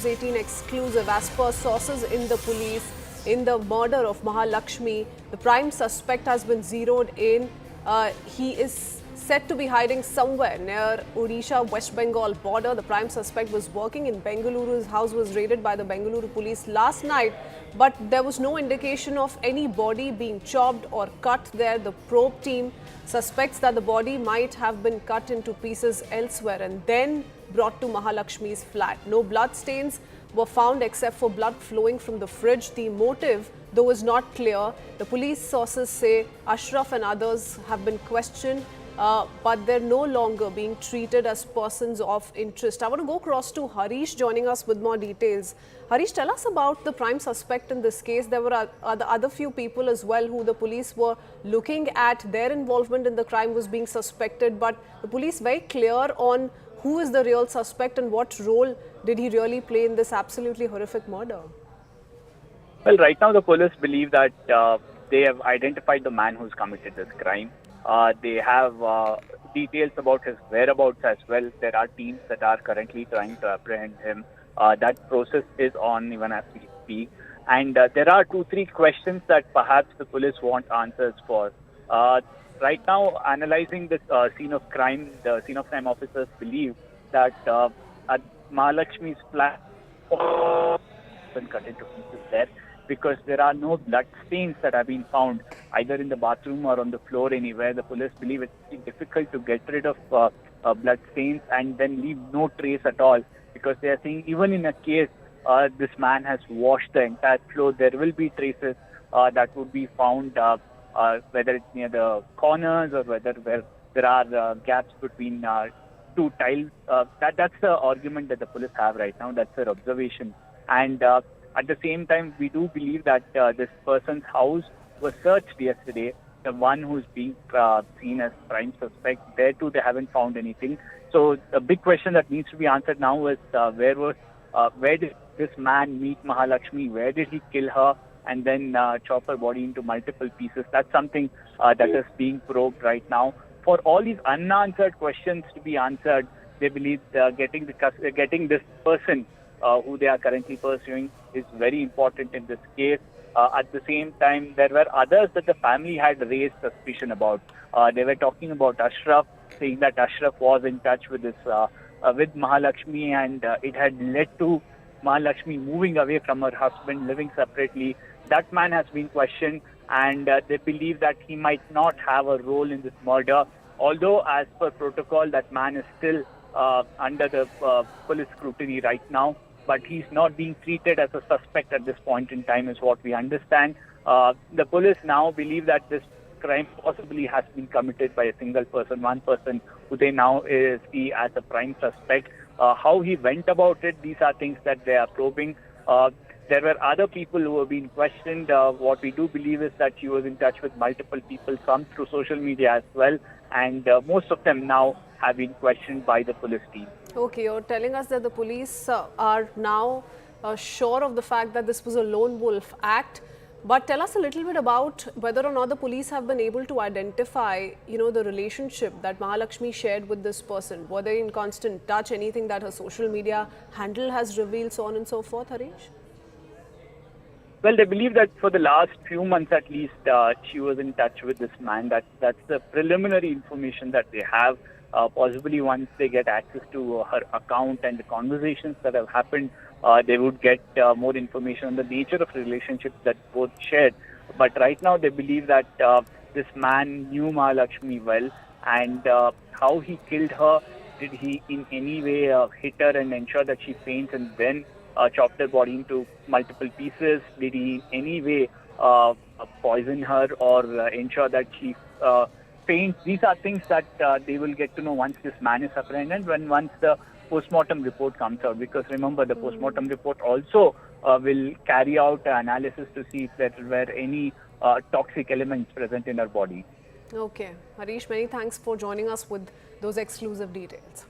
News18 exclusive. As per sources in the police, in the murder of Mahalaxmi, the prime suspect has been zeroed in. He is said to be hiding somewhere near Odisha-West Bengal border. The prime suspect was working in Bengaluru. His house was raided by the Bengaluru police last night, but there was no indication of any body being chopped or cut there. The probe team suspects that the body might have been cut into pieces elsewhere and then brought to Mahalaxmi's flat. No blood stains were found except for blood flowing from the fridge. The motive, though, is not clear. The police sources say Ashraf and others have been questioned, but they're no longer being treated as persons of interest. I want to go across to Harish joining us with more details. Harish, tell us about the prime suspect in this case. There were other few people as well who the police were looking at. Their involvement in the crime was being suspected, but the police very clear on who is the real suspect and what role did he really play in this absolutely horrific murder? Well, right now the police believe that they have identified the man who's committed this crime. They have details about his whereabouts as well. There are teams that are currently trying to apprehend him. That process is on even as we speak. And there are 2-3 questions that perhaps the police want answers for. Right now, analyzing this scene of crime, the scene of crime officers believe that at Mahalaxmi's flat been cut into pieces there, because there are no blood stains that have been found either in the bathroom or on the floor anywhere. The police believe it's difficult to get rid of blood stains and then leave no trace at all, because they are saying even in a case this man has washed the entire floor, there will be traces that would be found, whether it's near the corners or whether where there are gaps between two tiles. That's the argument that the police have right now. That's their observation. And at the same time, we do believe that this person's house was searched yesterday. The one who's being seen as prime suspect, there too they haven't found anything. So the big question that needs to be answered now is where did this man meet Mahalaxmi? Where did he kill her and then chop her body into multiple pieces? That's something that is being probed right now. For all these unanswered questions to be answered, they believe getting this person who they are currently pursuing is very important in this case. At the same time, there were others that the family had raised suspicion about. They were talking about Ashraf, saying that Ashraf was in touch with with Mahalaxmi, and it had led to Mahalaxmi moving away from her husband, living separately. That man has been questioned, and they believe that he might not have a role in this murder. Although, as per protocol, that man is still under the police scrutiny right now, but he's not being treated as a suspect at this point in time, is what we understand. The police now believe that this crime possibly has been committed by a single person, one person who they now see as a prime suspect. How he went about it, these are things that they are probing. There were other people who have been questioned. What we do believe is that he was in touch with multiple people, some through social media as well, and most of them now have been questioned by the police team. Okay, you're telling us that the police are now sure of the fact that this was a lone wolf act. But tell us a little bit about whether or not the police have been able to identify, the relationship that Mahalaxmi shared with this person. Were they in constant touch? Anything that her social media handle has revealed, so on and so forth, Harish? Well, they believe that for the last few months at least, she was in touch with this man. That's the preliminary information that they have. Possibly once they get access to her account and the conversations that have happened, they would get more information on the nature of the relationship that both shared. But right now they believe that this man knew Mahalaxmi well, and how he killed her. Did he in any way hit her and ensure that she faints and then chopped her body into multiple pieces? Did he in any way poison her or ensure that she faints? These are things that they will get to know once this man is apprehended, once the post-mortem report comes out. Because remember, the post-mortem report also will carry out analysis to see if there were any toxic elements present in her body. Okay. Harish, many thanks for joining us with those exclusive details.